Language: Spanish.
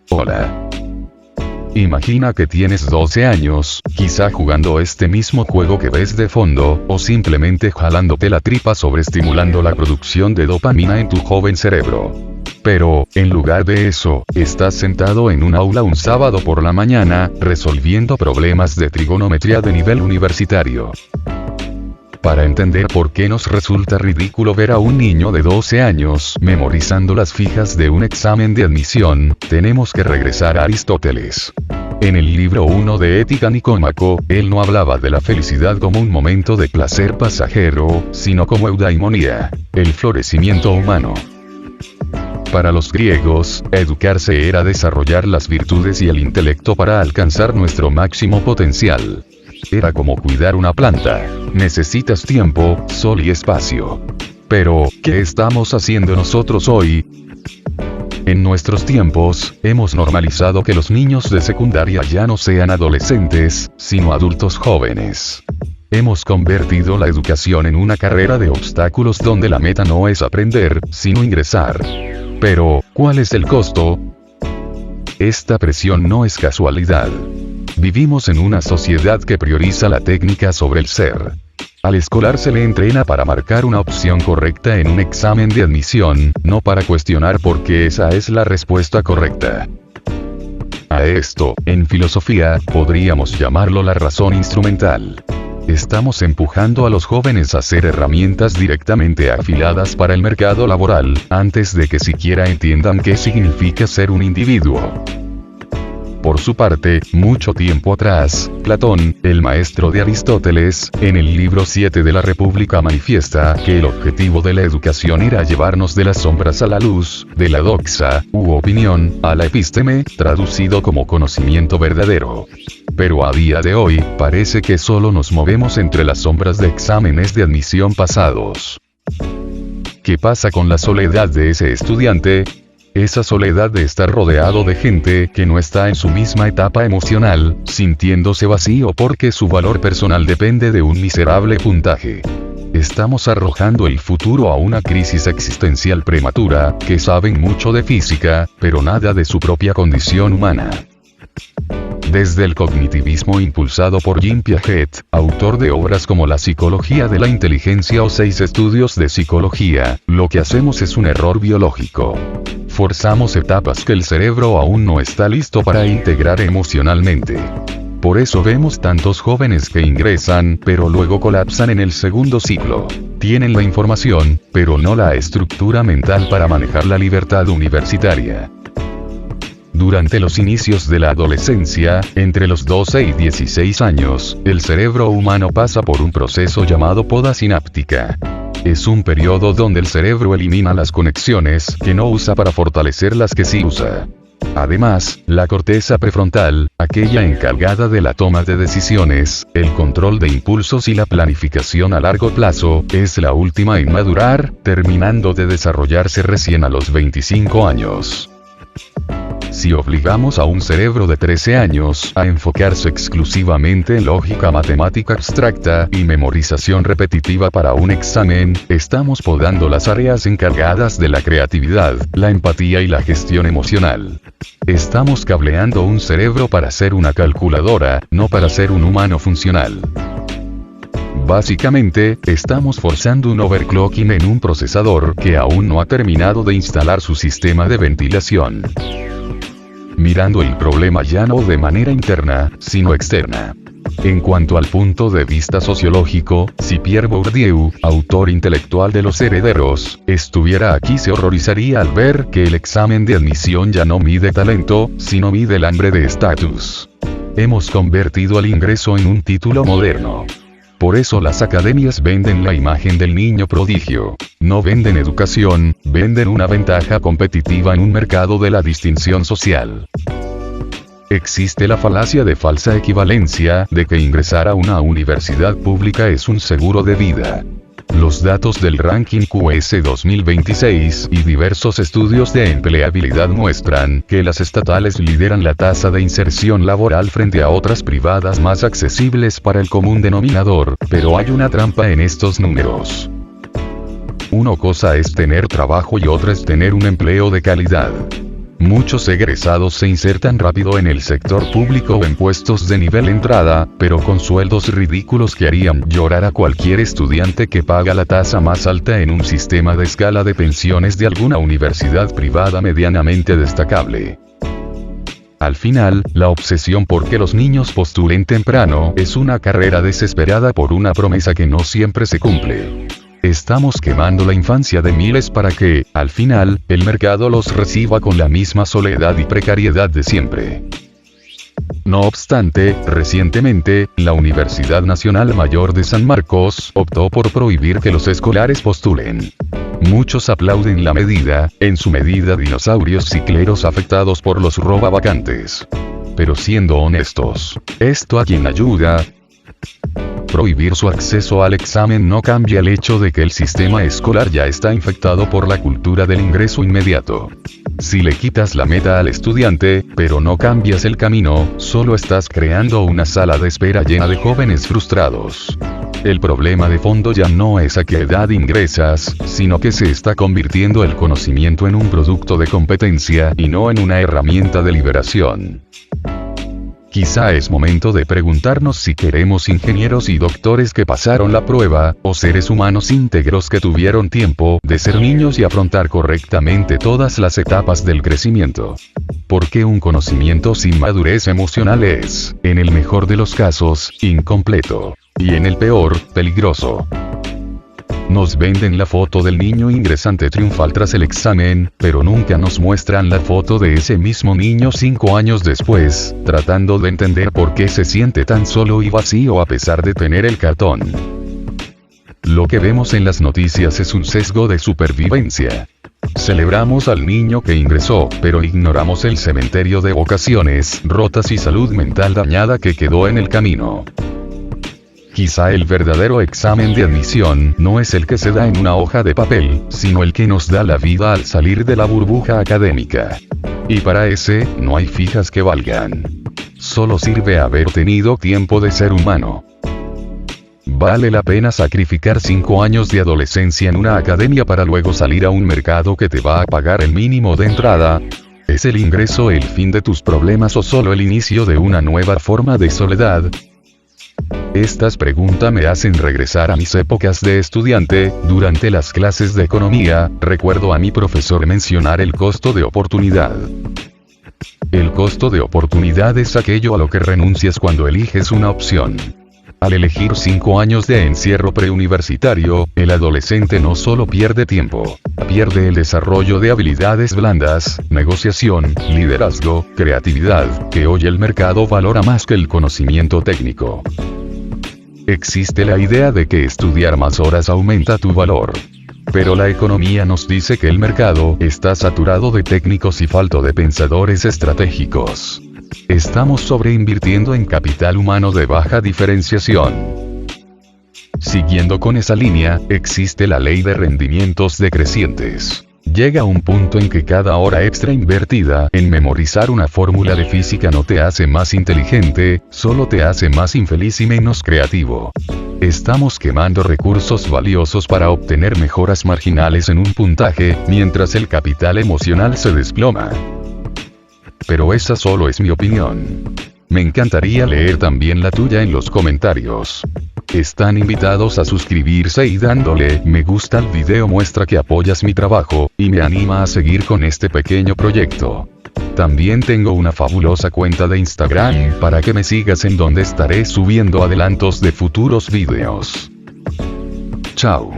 Hola. Imagina que tienes 12 años, quizá jugando este mismo juego que ves de fondo, o simplemente jalándote la tripa sobreestimulando la producción de dopamina en tu joven cerebro. Pero, en lugar de eso, estás sentado en un aula un sábado por la mañana, resolviendo problemas de trigonometría de nivel universitario. Para entender por qué nos resulta ridículo ver a un niño de 12 años memorizando las fijas de un examen de admisión, tenemos que regresar a Aristóteles. En el libro 1 de Ética Nicómaco, él no hablaba de la felicidad como un momento de placer pasajero, sino como eudaimonía, el florecimiento humano. Para los griegos, educarse era desarrollar las virtudes y el intelecto para alcanzar nuestro máximo potencial. Era como cuidar una planta. Necesitas tiempo, sol y espacio. Pero, ¿qué estamos haciendo nosotros hoy? En nuestros tiempos, hemos normalizado que los niños de secundaria ya no sean adolescentes, sino adultos jóvenes. Hemos convertido la educación en una carrera de obstáculos donde la meta no es aprender, sino ingresar. Pero, ¿cuál es el costo? Esta presión no es casualidad. Vivimos en una sociedad que prioriza la técnica sobre el ser. Al escolar se le entrena para marcar una opción correcta en un examen de admisión, no para cuestionar por qué esa es la respuesta correcta. A esto, en filosofía, podríamos llamarlo la razón instrumental. Estamos empujando a los jóvenes a ser herramientas directamente afiladas para el mercado laboral, antes de que siquiera entiendan qué significa ser un individuo. Por su parte, mucho tiempo atrás, Platón, el maestro de Aristóteles, en el libro 7 de la República manifiesta que el objetivo de la educación era llevarnos de las sombras a la luz, de la doxa, u opinión, a la epísteme, traducido como conocimiento verdadero. Pero a día de hoy, parece que solo nos movemos entre las sombras de exámenes de admisión pasados. ¿Qué pasa con la soledad de ese estudiante? Esa soledad de estar rodeado de gente que no está en su misma etapa emocional, sintiéndose vacío porque su valor personal depende de un miserable puntaje. Estamos arrojando el futuro a una crisis existencial prematura, que saben mucho de física, pero nada de su propia condición humana. Desde el cognitivismo impulsado por Jean Piaget, autor de obras como La psicología de la inteligencia o 6 estudios de psicología, lo que hacemos es un error biológico. Forzamos etapas que el cerebro aún no está listo para integrar emocionalmente. Por eso vemos tantos jóvenes que ingresan, pero luego colapsan en el segundo ciclo. Tienen la información, pero no la estructura mental para manejar la libertad universitaria. Durante los inicios de la adolescencia, entre los 12 y 16 años, el cerebro humano pasa por un proceso llamado poda sináptica. Es un periodo donde el cerebro elimina las conexiones que no usa para fortalecer las que sí usa. Además, la corteza prefrontal, aquella encargada de la toma de decisiones, el control de impulsos y la planificación a largo plazo, es la última en madurar, terminando de desarrollarse recién a los 25 años. Si obligamos a un cerebro de 13 años a enfocarse exclusivamente en lógica matemática abstracta y memorización repetitiva para un examen, estamos podando las áreas encargadas de la creatividad, la empatía y la gestión emocional. Estamos cableando un cerebro para ser una calculadora, no para ser un humano funcional. Básicamente, estamos forzando un overclocking en un procesador que aún no ha terminado de instalar su sistema de ventilación. Mirando el problema ya no de manera interna, sino externa. En cuanto al punto de vista sociológico, si Pierre Bourdieu, autor intelectual de Los Herederos, estuviera aquí se horrorizaría al ver que el examen de admisión ya no mide talento, sino mide el hambre de estatus. Hemos convertido el ingreso en un título moderno. Por eso las academias venden la imagen del niño prodigio. No venden educación, venden una ventaja competitiva en un mercado de la distinción social. Existe la falacia de falsa equivalencia, de que ingresar a una universidad pública es un seguro de vida. Los datos del ranking QS 2026 y diversos estudios de empleabilidad muestran que las estatales lideran la tasa de inserción laboral frente a otras privadas más accesibles para el común denominador, pero hay una trampa en estos números. Una cosa es tener trabajo y otra es tener un empleo de calidad. Muchos egresados se insertan rápido en el sector público o en puestos de nivel entrada, pero con sueldos ridículos que harían llorar a cualquier estudiante que paga la tasa más alta en un sistema de escala de pensiones de alguna universidad privada medianamente destacable. Al final, la obsesión por que los niños postulen temprano es una carrera desesperada por una promesa que no siempre se cumple. Estamos quemando la infancia de miles para que, al final, el mercado los reciba con la misma soledad y precariedad de siempre. No obstante, recientemente, la Universidad Nacional Mayor de San Marcos optó por prohibir que los escolares postulen. Muchos aplauden la medida, en su medida dinosaurios cicleros afectados por los robavacantes. Pero siendo honestos, ¿esto a quién ayuda? Prohibir su acceso al examen no cambia el hecho de que el sistema escolar ya está infectado por la cultura del ingreso inmediato. Si le quitas la meta al estudiante, pero no cambias el camino, solo estás creando una sala de espera llena de jóvenes frustrados. El problema de fondo ya no es a qué edad ingresas, sino que se está convirtiendo el conocimiento en un producto de competencia y no en una herramienta de liberación. Quizá es momento de preguntarnos si queremos ingenieros y doctores que pasaron la prueba, o seres humanos íntegros que tuvieron tiempo de ser niños y afrontar correctamente todas las etapas del crecimiento. Porque un conocimiento sin madurez emocional es, en el mejor de los casos, incompleto, y en el peor, peligroso. Nos venden la foto del niño ingresante triunfal tras el examen, pero nunca nos muestran la foto de ese mismo niño 5 años después, tratando de entender por qué se siente tan solo y vacío a pesar de tener el cartón. Lo que vemos en las noticias es un sesgo de supervivencia. Celebramos al niño que ingresó, pero ignoramos el cementerio de vocaciones rotas y salud mental dañada que quedó en el camino. Quizá el verdadero examen de admisión no es el que se da en una hoja de papel, sino el que nos da la vida al salir de la burbuja académica. Y para ese, no hay fijas que valgan. Solo sirve haber tenido tiempo de ser humano. ¿Vale la pena sacrificar 5 años de adolescencia en una academia para luego salir a un mercado que te va a pagar el mínimo de entrada? ¿Es el ingreso el fin de tus problemas o solo el inicio de una nueva forma de soledad? Estas preguntas me hacen regresar a mis épocas de estudiante. Durante las clases de economía, recuerdo a mi profesor mencionar el costo de oportunidad. El costo de oportunidad es aquello a lo que renuncias cuando eliges una opción. Al elegir 5 años de encierro preuniversitario, el adolescente no solo pierde tiempo, pierde el desarrollo de habilidades blandas, negociación, liderazgo, creatividad, que hoy el mercado valora más que el conocimiento técnico. Existe la idea de que estudiar más horas aumenta tu valor. Pero la economía nos dice que el mercado está saturado de técnicos y falto de pensadores estratégicos. Estamos sobreinvirtiendo en capital humano de baja diferenciación. Siguiendo con esa línea, existe la ley de rendimientos decrecientes. Llega un punto en que cada hora extra invertida en memorizar una fórmula de física no te hace más inteligente, solo te hace más infeliz y menos creativo. Estamos quemando recursos valiosos para obtener mejoras marginales en un puntaje, mientras el capital emocional se desploma. Pero esa solo es mi opinión. Me encantaría leer también la tuya en los comentarios. Están invitados a suscribirse y dándole me gusta al video muestra que apoyas mi trabajo, y me anima a seguir con este pequeño proyecto. También tengo una fabulosa cuenta de Instagram para que me sigas, en donde estaré subiendo adelantos de futuros videos. Chao.